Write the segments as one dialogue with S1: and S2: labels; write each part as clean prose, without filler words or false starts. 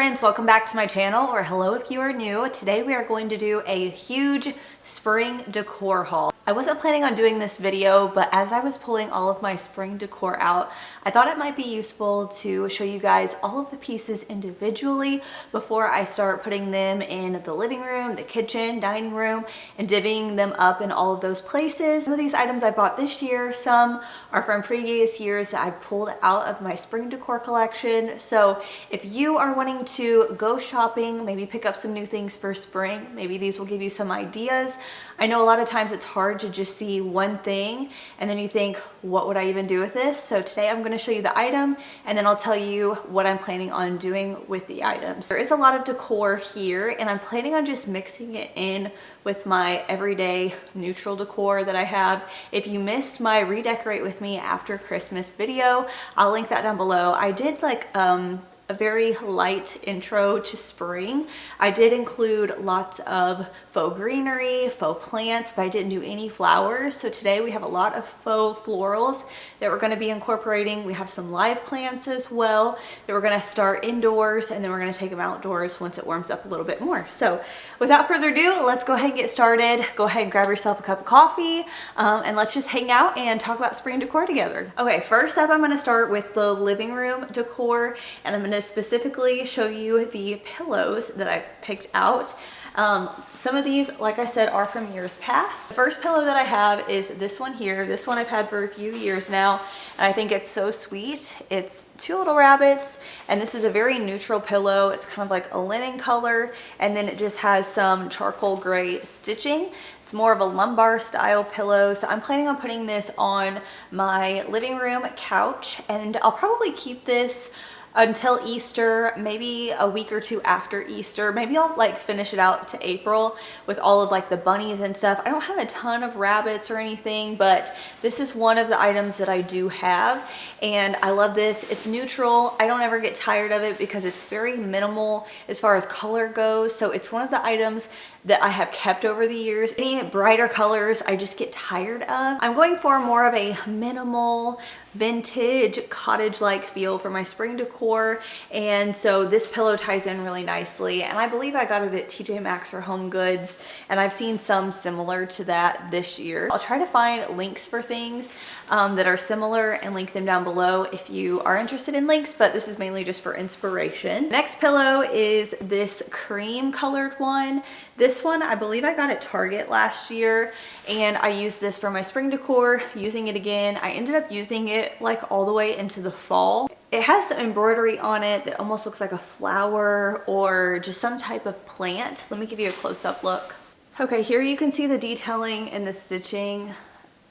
S1: friends, welcome back to my channel, or hello if you are new. Today we are going to do a huge spring decor haul. I wasn't planning on doing this video, but as I was pulling all of my spring decor out, I thought it might be useful to show you guys all of the pieces individually before I start putting them in the living room, the kitchen, dining room, and divvying them up in all of those places. Some of these items I bought this year, some are from previous years that I pulled out of my spring decor collection. So if you are wanting to go shopping, maybe pick up some new things for spring, maybe these will give you some ideas. I know a lot of times it's hard to just see one thing and then you think, what would I even do with this? So today I'm going to show you the item and then I'll tell you what I'm planning on doing with the items. There is a lot of decor here and I'm planning on just mixing it in with my everyday neutral decor that I have. If you missed my redecorate with me after Christmas video, I'll link that down below. I did like a very light intro to spring. I did include lots of faux greenery, faux plants, but I didn't do any flowers. So today we have a lot of faux florals that we're going to be incorporating. We have some live plants as well that we're going to start indoors and then we're going to take them outdoors once it warms up a little bit more. So without further ado, let's go ahead and get started. Go ahead and grab yourself a cup of coffee and let's just hang out and talk about spring decor together. Okay, first up I'm going to start with the living room decor and I'm going to specifically show you the pillows that I picked out. Some of these, like I said, are from years past. The first pillow that I have is this one here. This one I've had for a few years now, and I think it's so sweet. It's two little rabbits, and this is a very neutral pillow. It's kind of like a linen color, and then it just has some charcoal gray stitching. It's more of a lumbar style pillow, so I'm planning on putting this on my living room couch, and I'll probably keep this until Easter, maybe a week or two after Easter. Maybe I'll like finish it out to April with all of like the bunnies and stuff. I don't have a ton of rabbits or anything, but this is one of the items that I do have and I love this. It's neutral. I don't ever get tired of it because it's very minimal as far as color goes. So it's one of the items that I have kept over the years. Any brighter colors I just get tired of. I'm going for more of a minimal vintage cottage-like feel for my spring decor, and so this pillow ties in really nicely, and I believe I got it at TJ Maxx or Home Goods, and I've seen some similar to that this year. I'll try to find links for things that are similar and link them down below if you are interested in links, but this is mainly just for inspiration. Next pillow is this cream colored one. This one I believe I got at Target last year and I used this for my spring decor, using it again. I ended up using it like all the way into the fall. It has some embroidery on it that almost looks like a flower or just some type of plant. Let me give you a close-up look. Okay, here you can see the detailing and the stitching.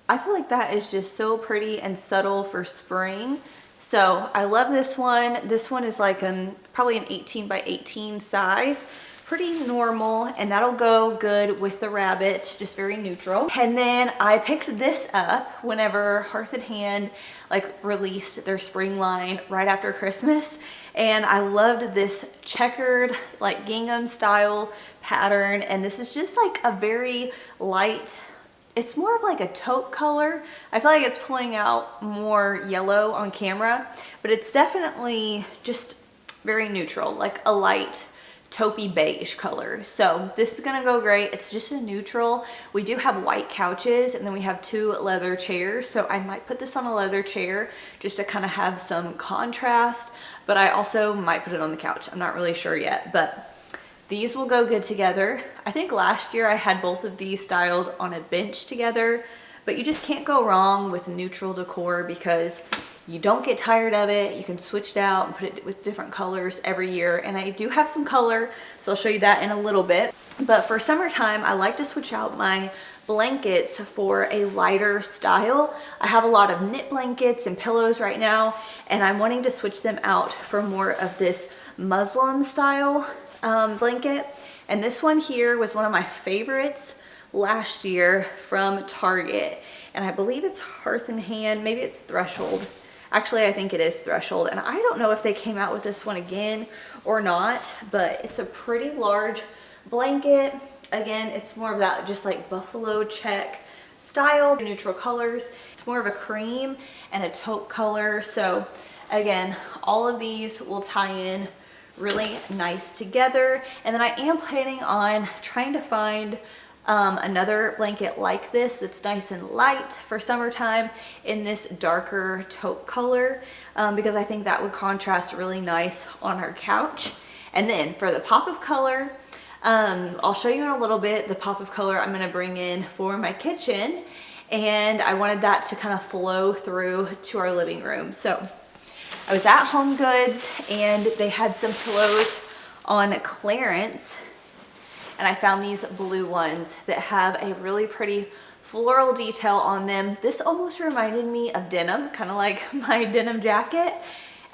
S1: I feel like that is just so pretty and subtle for spring. So I love this one. This one is like probably an 18 by 18 size. Pretty normal, and that'll go good with the rabbit, just very neutral. And then I picked this up whenever Hearth and Hand like released their spring line right after Christmas, and I loved this checkered like gingham style pattern, and this is just like a very light, it's more of like a taupe color. I feel like it's pulling out more yellow on camera, but it's definitely just very neutral, like a light taupey beige color. So this is gonna go great. It's just a neutral. We do have white couches and then we have two leather chairs, so I might put this on a leather chair just to kind of have some contrast, but I also might put it on the couch. I'm not really sure yet, but these will go good together. I think last year I had both of these styled on a bench together, but you just can't go wrong with neutral decor because you don't get tired of it. You can switch it out and put it with different colors every year. And I do have some color, so I'll show you that in a little bit. But for summertime, I like to switch out my blankets for a lighter style. I have a lot of knit blankets and pillows right now, and I'm wanting to switch them out for more of this muslin style blanket. And this one here was one of my favorites last year from Target. And I believe it's Hearth and Hand, maybe it's Threshold. Actually, I think it is Threshold, and I don't know if they came out with this one again or not, but it's a pretty large blanket. Again, it's more of that just like buffalo check style, neutral colors. It's more of a cream and a taupe color. So again, all of these will tie in really nice together. And then I am planning on trying to find another blanket like this that's nice and light for summertime in this darker taupe color, because I think that would contrast really nice on our couch. And then for the pop of color, I'll show you in a little bit the pop of color I'm going to bring in for my kitchen, and I wanted that to kind of flow through to our living room. So I was at Home Goods and they had some pillows on clearance, and I found these blue ones that have a really pretty floral detail on them. This almost reminded me of denim, kind of like my denim jacket.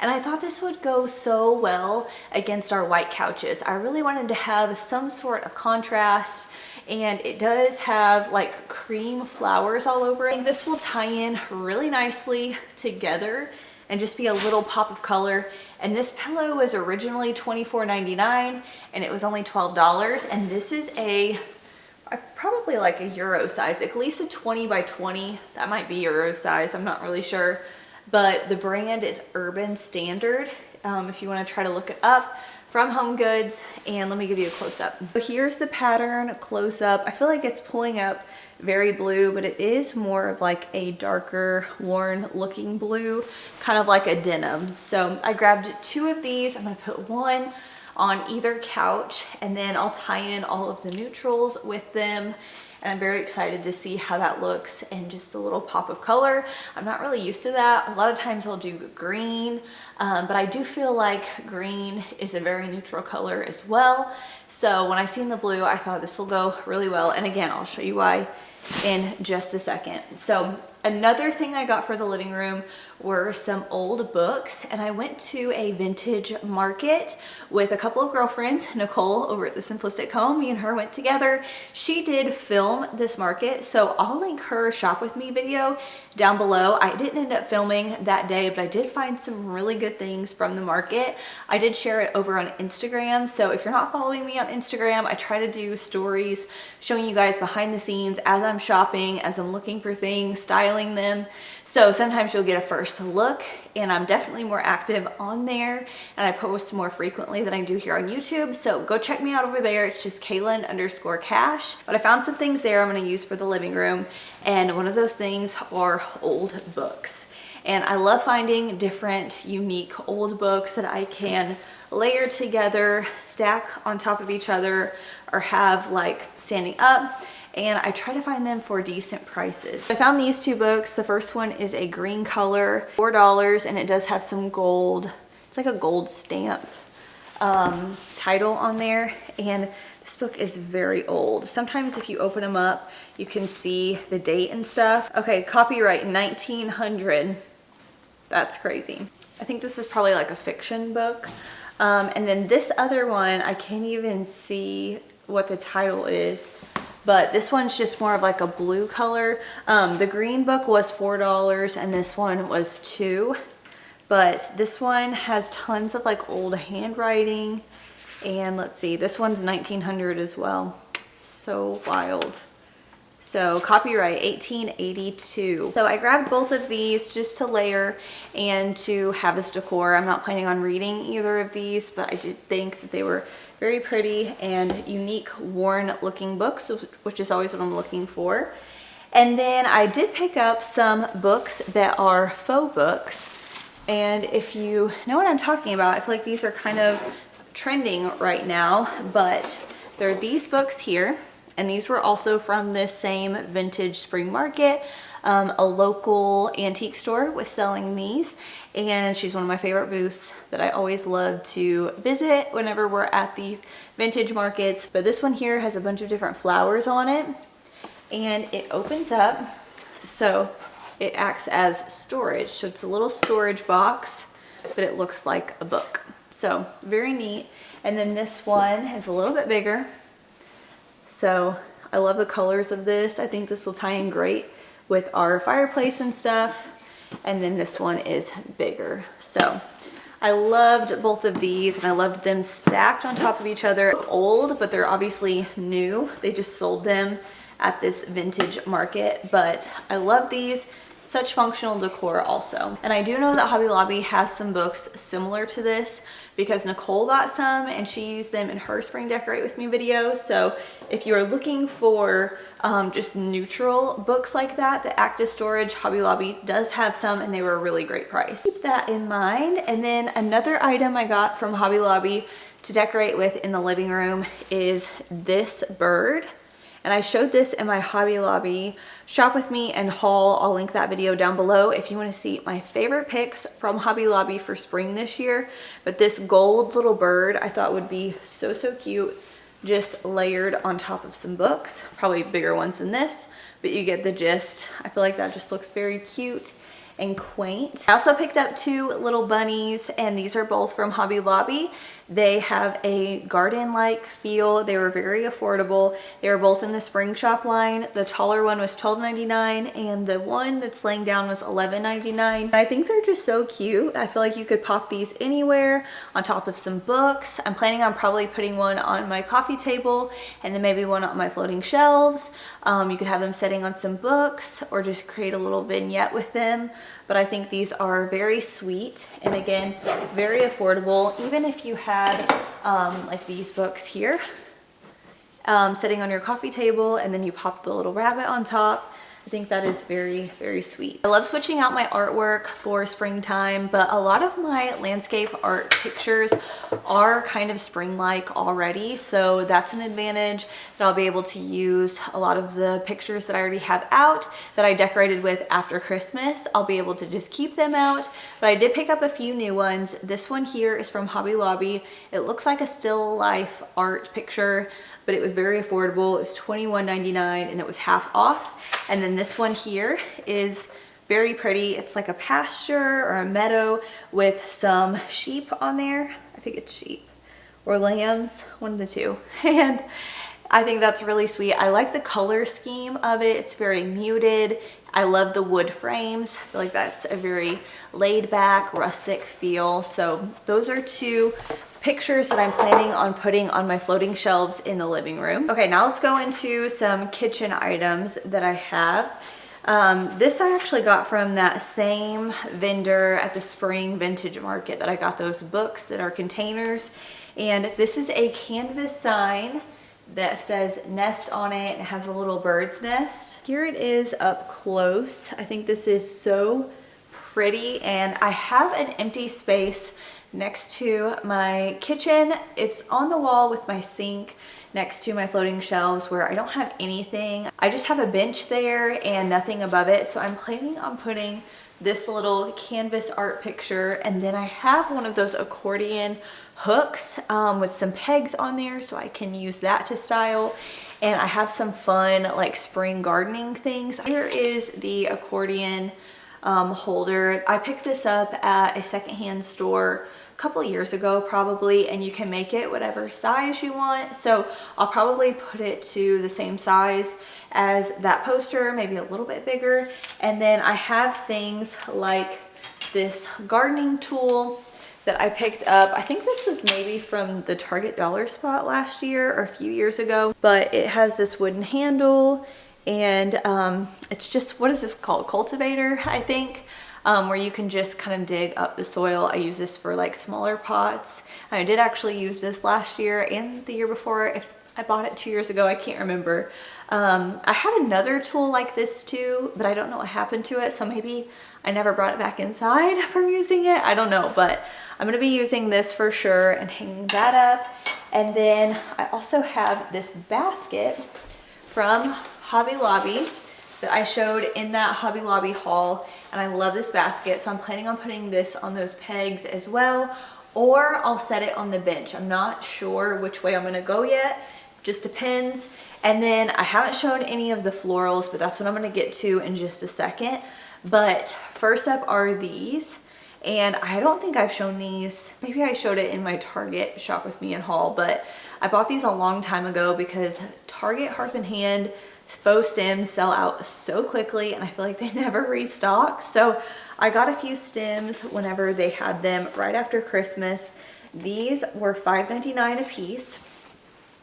S1: And I thought this would go so well against our white couches. I really wanted to have some sort of contrast, and it does have like cream flowers all over it. This will tie in really nicely together and just be a little pop of color. And this pillow was originally $24.99 and it was only $12. And this is probably like a Euro size, at least a 20 by 20. That might be Euro size, I'm not really sure. But the brand is Urban Standard, if you want to try to look it up, from Home Goods. And let me give you a close-up. So here's the pattern close-up. I feel like it's pulling up very blue, but it is more of like a darker, worn looking blue, kind of like a denim. So I grabbed 2 of these. I'm going to put one on either couch, and then I'll tie in all of the neutrals with them. And I'm very excited to see how that looks, and just a little pop of color. I'm not really used to that. A lot of times I'll do green, but I do feel like green is a very neutral color as well. So when I seen the blue, I thought this will go really well. And again, I'll show you why in just a second. So another thing I got for the living room were some old books, and I went to a vintage market with a couple of girlfriends. Nicole over at The Simplistic Home, me and her went together. She did film this market, so I'll link her shop with me video down below. I didn't end up filming that day, but I did find some really good things from the market. I did share it over on Instagram, so if you're not following me on Instagram, I try to do stories showing you guys behind the scenes as I'm shopping, as I'm looking for things, styling them. So sometimes you'll get a first look, and I'm definitely more active on there, and I post more frequently than I do here on YouTube. So go check me out over there. It's just Kailyn_cash. But I found some things there I'm going to use for the living room, and one of those things are old books. And I love finding different unique old books that I can layer together, stack on top of each other, or have like standing up. And I try to find them for decent prices. I found these 2 books. The first one is a green color, $4, and it does have some gold. It's like a gold stamp title on there. And this book is very old. Sometimes if you open them up, you can see the date and stuff. Okay, copyright 1900. That's crazy. I think this is probably like a fiction book. And then this other one, I can't even see what the title is. But this one's just more of like a blue color. The green book was $4 and this one was $2. But this one has tons of like old handwriting. And let's see, this one's 1900 as well. So wild. So copyright 1882. So I grabbed both of these just to layer and to have as decor. I'm not planning on reading either of these, but I did think that they were very pretty and unique, worn looking books, which is always what I'm looking for. And then I did pick up some books that are faux books. And if you know what I'm talking about, I feel like these are kind of trending right now, but there are these books here. And these were also from this same vintage spring market. A local antique store was selling these, and she's one of my favorite booths that I always love to visit whenever we're at these vintage markets. But this one here has a bunch of different flowers on it, and it opens up, so it acts as storage. So it's a little storage box, but it looks like a book. So very neat. And then this one is a little bit bigger. So I love the colors of this. I think this will tie in great with our fireplace and stuff. And then this one is bigger. So I loved both of these, and I loved them stacked on top of each other. Old, but they're obviously new. They just sold them at this vintage market. But I love these such functional decor also. And I do know that Hobby Lobby has some books similar to this because Nicole got some and she used them in her spring decorate with me video. So if you're looking for just neutral books like that, the Active Storage Hobby Lobby does have some and they were a really great price. Keep that in mind. And then another item I got from Hobby Lobby to decorate with in the living room is this bird. And I showed this in my Hobby Lobby shop with me and haul. I'll link that video down below if you want to see my favorite picks from Hobby Lobby for spring this year. But this gold little bird I thought would be so cute, just layered on top of some books, probably bigger ones than this, but you get the gist. I feel like that just looks very cute and quaint. I also picked up two little bunnies, and these are both from Hobby Lobby. They have a garden-like feel. They were very affordable. They were both in the spring shop line. The taller one was $12.99 and the one that's laying down was $11.99. I think they're just so cute. I feel like you could pop these anywhere on top of some books. I'm planning on probably putting one on my coffee table and then maybe one on my floating shelves. You could have them sitting on some books or just create a little vignette with them. But I think these are very sweet and again, very affordable. Even if you had like these books here sitting on your coffee table and then you pop the little rabbit on top. I think that is very sweet. I love switching out my artwork for springtime, but a lot of my landscape art pictures are kind of spring-like already, so that's an advantage that I'll be able to use a lot of the pictures that I already have out that I decorated with after Christmas. I'll be able to just keep them out, but I did pick up a few new ones. This one here is from Hobby Lobby. It looks like a still life art picture, but it was very affordable. It was $21.99 and it was half off. And then this one here is very pretty. It's like a pasture or a meadow with some sheep on there. I think it's sheep or lambs, one of the two. And I think that's really sweet. I like the color scheme of it. It's very muted. I love the wood frames. I feel like that's a very laid back, rustic feel. So those are two pictures that I'm planning on putting on my floating shelves in the living room. Okay, now let's go into some kitchen items that I have. This I actually got from that same vendor at the spring vintage market that I got those books that are containers. And this is a canvas sign that says nest on it and it has a little bird's nest. Here it is up close. I think this is so pretty, and I have an empty space next to my kitchen. It's on the wall with my sink next to my floating shelves where I don't have anything. I just have a bench there and nothing above it. So I'm planning on putting this little canvas art picture, and then I have one of those accordion hooks with some pegs on there so I can use that to style. And I have some fun like spring gardening things. Here is the accordion holder. I picked this up at a secondhand store a couple years ago probably, and you can make it whatever size you want. So I'll probably put it to the same size as that poster, maybe a little bit bigger. And then I have things like this gardening tool that I picked up. I think this was maybe from the Target dollar spot last year or a few years ago, but it has this wooden handle and it's just, what is this called? Cultivator, I think, where you can just kind of dig up the soil. I use this for like smaller pots. I did actually use this last year and the year before. If I bought it 2 years ago, I can't remember. I had another tool like this too, but I don't know what happened to it. So maybe I never brought it back inside from using it. I don't know, but I'm gonna be using this for sure and hanging that up. And then I also have this basket from Hobby Lobby that I showed in that Hobby Lobby haul. And I love this basket. So I'm planning on putting this on those pegs as well, or I'll set it on the bench. I'm not sure which way I'm gonna go yet. Just depends. And then I haven't shown any of the florals, but that's what I'm gonna get to in just a second. But first up are these. And I don't think I've shown these. Maybe I showed it in my Target shop with me and haul, but I bought these a long time ago because Target Hearth and Hand faux stems sell out so quickly and I feel like they never restock. So I got a few stems whenever they had them right after Christmas. These were $5.99 a piece.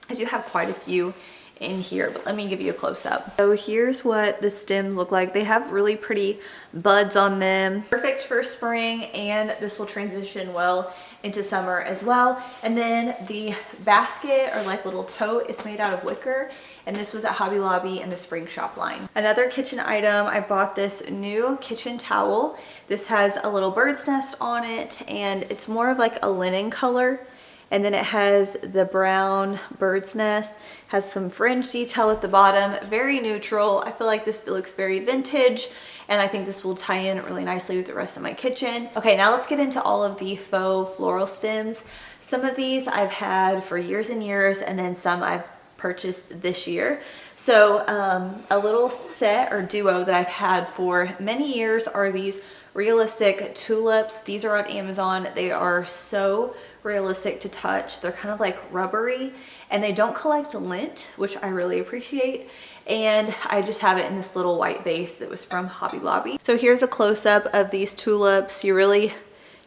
S1: I do have quite a few in here, but let me give you a close-up. So here's what the stems look like. They have really pretty buds on them. Perfect for spring, and this will transition well into summer as well. And then the basket, or like little tote, is made out of wicker, and this was at Hobby Lobby in the spring shop line. Another kitchen item, I bought this new kitchen towel. This has a little bird's nest on it, and it's more of like a linen color. And then it has the brown bird's nest, has some fringe detail at the bottom, very neutral. I feel like this looks very vintage, and I think this will tie in really nicely with the rest of my kitchen. Okay, now let's get into all of the faux floral stems. Some of these I've had for years and years, and then some I've purchased this year. So a little set or duo that I've had for many years are these realistic tulips. These are on Amazon. They are so realistic to touch. They're kind of like rubbery, and they don't collect lint, which I really appreciate. And I just have it in this little white vase that was from Hobby Lobby. So here's a close-up of these tulips. You really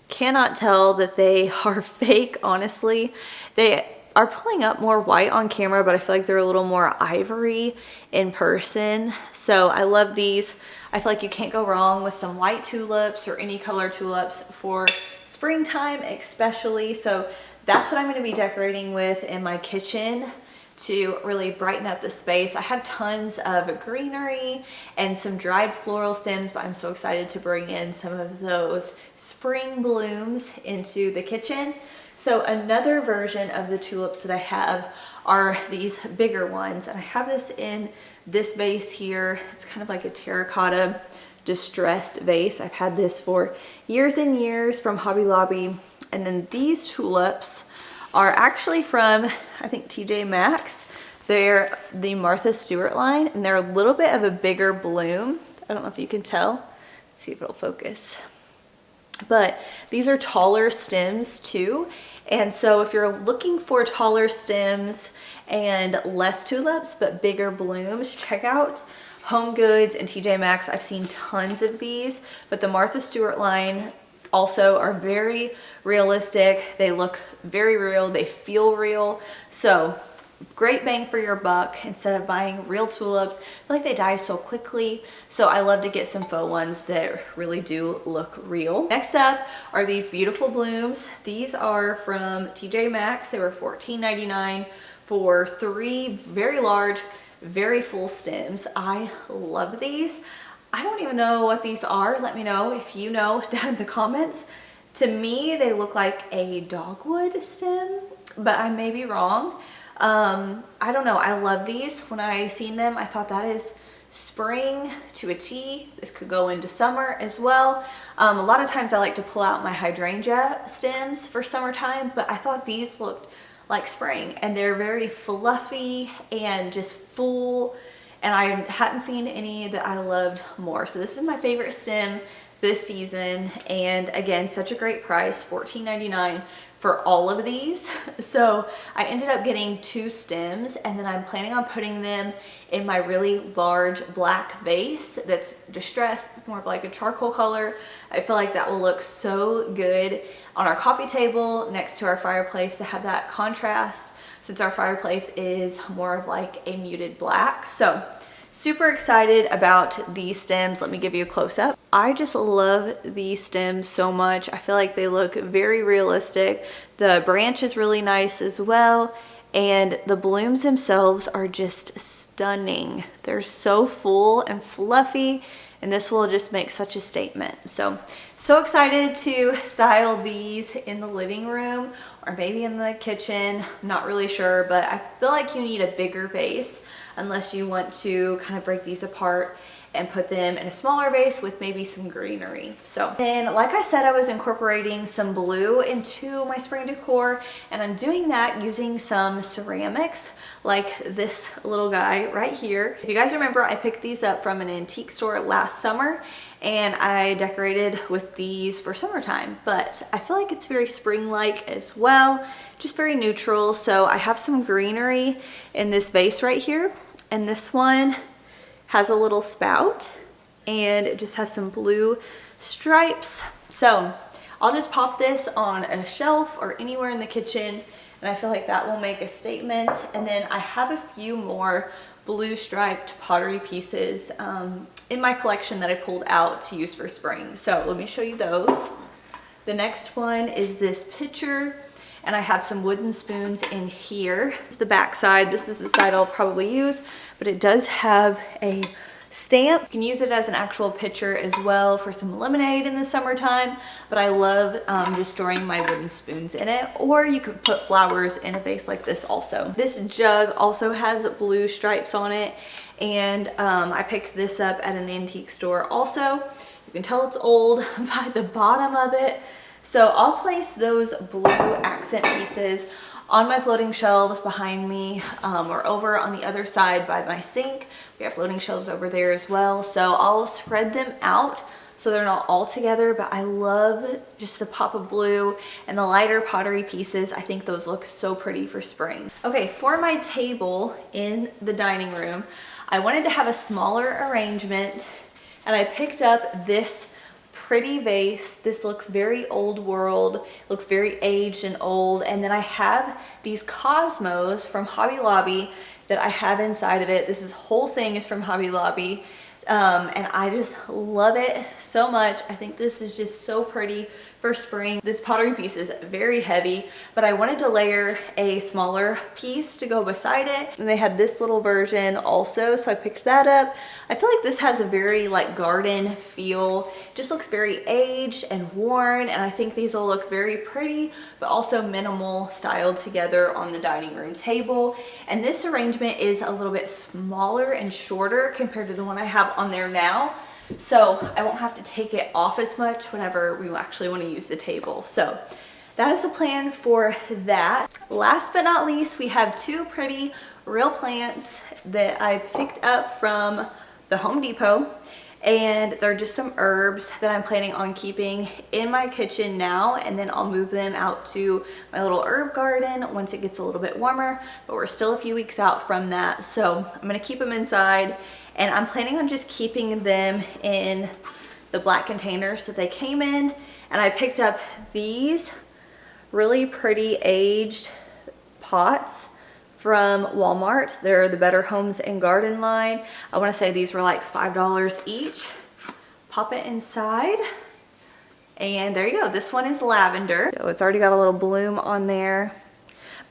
S1: cannot tell that they are fake, honestly. They are pulling up more white on camera, but I feel like they're a little more ivory in person. So I love these. I feel like you can't go wrong with some white tulips or any color tulips for springtime especially. So that's what I'm going to be decorating with in my kitchen to really brighten up the space. I have tons of greenery and some dried floral stems, but I'm so excited to bring in some of those spring blooms into the kitchen. So another version of the tulips that I have are these bigger ones, and I have this in this vase here. It's kind of like a terracotta distressed vase. I've had this for years and years from Hobby Lobby. And then these tulips are actually from, I think, TJ Maxx. They're the Martha Stewart line, and they're a little bit of a bigger bloom. I don't know if you can tell. Let's see if it'll focus. But these are taller stems too. And so if you're looking for taller stems and less tulips but bigger blooms, check out Home Goods and TJ Maxx. I've seen tons of these, but the Martha Stewart line also are very realistic. They look very real. They feel real. So great bang for your buck instead of buying real tulips. I feel like they die so quickly, so I love to get some faux ones that really do look real. Next up are these beautiful blooms. These are from TJ Maxx. They were $14.99 for 3 very large, very full stems. I love these. I don't even know what these are. Let me know if you know down in the comments. To me, they look like a dogwood stem, but I may be wrong. I don't know. I love these. When I seen them, I thought that is spring to a T. This could go into summer as well. A lot of times I like to pull out my hydrangea stems for summertime, but I thought these looked like spring, and they're very fluffy and just full, and I hadn't seen any that I loved more. So this is my favorite stem this season, and again, such a great price, $14.99 for all of these. So I ended up getting 2 stems, and then I'm planning on putting them in my really large black vase that's distressed. It's more of like a charcoal color. I feel like that will look so good on our coffee table next to our fireplace to have that contrast, since our fireplace is more of like a muted black. So super excited about these stems. Let me give you a close-up. I just love these stems so much. I feel like they look very realistic. The branch is really nice as well, and the blooms themselves are just stunning. They're so full and fluffy, and this will just make such a statement. So excited to style these in the living room or maybe in the kitchen. I'm not really sure, but I feel like you need a bigger vase unless you want to kind of break these apart and put them in a smaller vase with maybe some greenery. So then, like I said, I was incorporating some blue into my spring decor, and I'm doing that using some ceramics like this little guy right here. If you guys remember, I picked these up from an antique store last summer, and I decorated with these for summertime, but I feel like it's very spring-like as well, just very neutral. So I have some greenery in this vase right here, and this one has a little spout, and it just has some blue stripes. So I'll just pop this on a shelf or anywhere in the kitchen and I feel like that will make a statement. And then I have a few more blue striped pottery pieces in my collection that I pulled out to use for spring. So let me show you those. The next one is this pitcher, and I have some wooden spoons in here. It's the back side. This is the side I'll probably use, but it does have a stamp. You can use it as an actual pitcher as well for some lemonade in the summertime, but I love just storing my wooden spoons in it, or you could put flowers in a vase like this also. This jug also has blue stripes on it, and I picked this up at an antique store also. You can tell it's old by the bottom of it. So I'll place those blue accent pieces on my floating shelves behind me, or over on the other side by my sink. We have floating shelves over there as well. So I'll spread them out so they're not all together, but I love just the pop of blue and the lighter pottery pieces. I think those look so pretty for spring. Okay, for my table in the dining room, I wanted to have a smaller arrangement, and I picked up this pretty vase. This looks very old world, looks very aged and old. And then I have these cosmos from Hobby Lobby that I have inside of it. This whole thing is from Hobby Lobby. And I just love it so much. I think this is just so pretty for spring. This pottery piece is very heavy, but I wanted to layer a smaller piece to go beside it. And they had this little version also, so I picked that up. I feel like this has a very like garden feel. It just looks very aged and worn, and I think these will look very pretty, but also minimal styled together on the dining room table. And this arrangement is a little bit smaller and shorter compared to the one I have on there now. So I won't have to take it off as much whenever we actually want to use the table. So that is the plan for that. Last but not least, we have two pretty real plants that I picked up from the Home Depot. And they're just some herbs that I'm planning on keeping in my kitchen now, and then I'll move them out to my little herb garden once it gets a little bit warmer, but we're still a few weeks out from that. So I'm gonna keep them inside, and I'm planning on just keeping them in the black containers that they came in. And I picked up these really pretty aged pots from Walmart. They're the Better Homes and Garden line. I want to say these were like $5 each. Pop it inside, and there you go. This one is lavender, so it's already got a little bloom on there.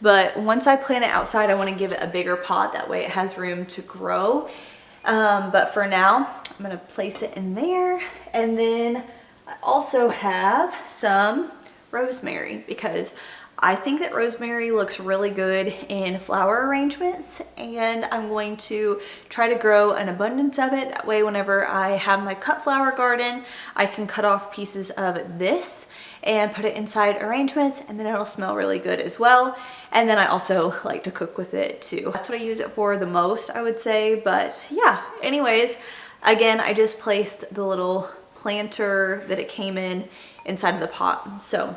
S1: But once I plant it outside, I want to give it a bigger pot. That way it has room to grow. But for now, I'm going to place it in there. And then I also have some rosemary, because I think that rosemary looks really good in flower arrangements, and I'm going to try to grow an abundance of it. That way whenever I have my cut flower garden, I can cut off pieces of this and put it inside arrangements, and then it'll smell really good as well. And then I also like to cook with it too. That's what I use it for the most, I would say. But yeah, anyways, again, I just placed the little planter that it came in inside of the pot. So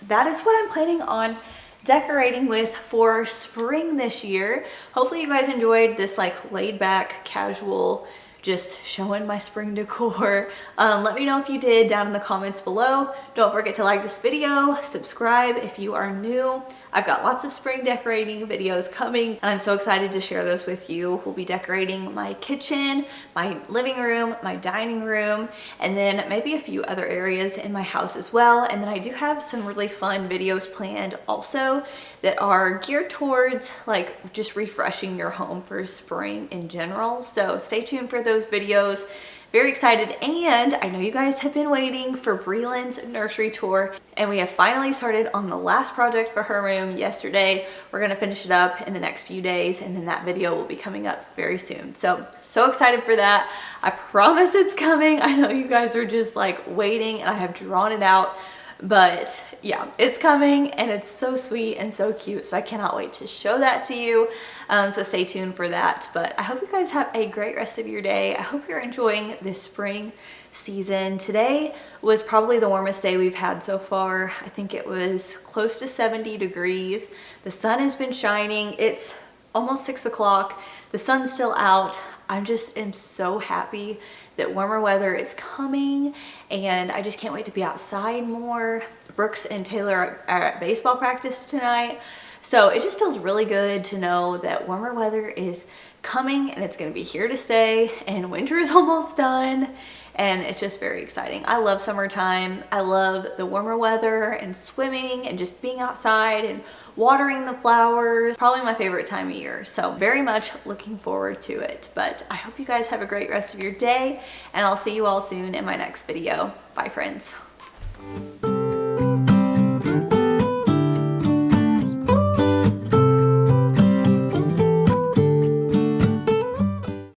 S1: that is what I'm planning on decorating with for spring this year. Hopefully you guys enjoyed this like laid back, casual, just showing my spring decor. Let me know if you did down in the comments below. Don't forget to like this video, subscribe if you are new. I've got lots of spring decorating videos coming, and I'm so excited to share those with you. We'll be decorating my kitchen, my living room, my dining room, and then maybe a few other areas in my house as well. And then I do have some really fun videos planned also that are geared towards like just refreshing your home for spring in general. So stay tuned for those videos. Very excited, and I know you guys have been waiting for Breland's nursery tour, and we have finally started on the last project for her room yesterday. We're gonna finish it up in the next few days, and then that video will be coming up very soon. So excited for that. I promise it's coming. I know you guys are just like waiting, and I have drawn it out. But yeah, it's coming, and it's so sweet and so cute. So I cannot wait to show that to you. So stay tuned for that. But I hope you guys have a great rest of your day. I hope you're enjoying this spring season. Today was probably the warmest day we've had so far. I think it was close to 70 degrees. The sun has been shining. It's almost 6 o'clock. The sun's still out. I just am so happy that warmer weather is coming, and I just can't wait to be outside more. Brooks and Taylor are at baseball practice tonight, So it just feels really good to know that warmer weather is coming and it's gonna be here to stay, and winter is almost done, and it's just very exciting. I love summertime. I love the warmer weather and swimming and just being outside and watering the flowers. Probably my favorite time of year. So very much looking forward to it. But I hope you guys have a great rest of your day, and I'll see you all soon in my next video. Bye, friends.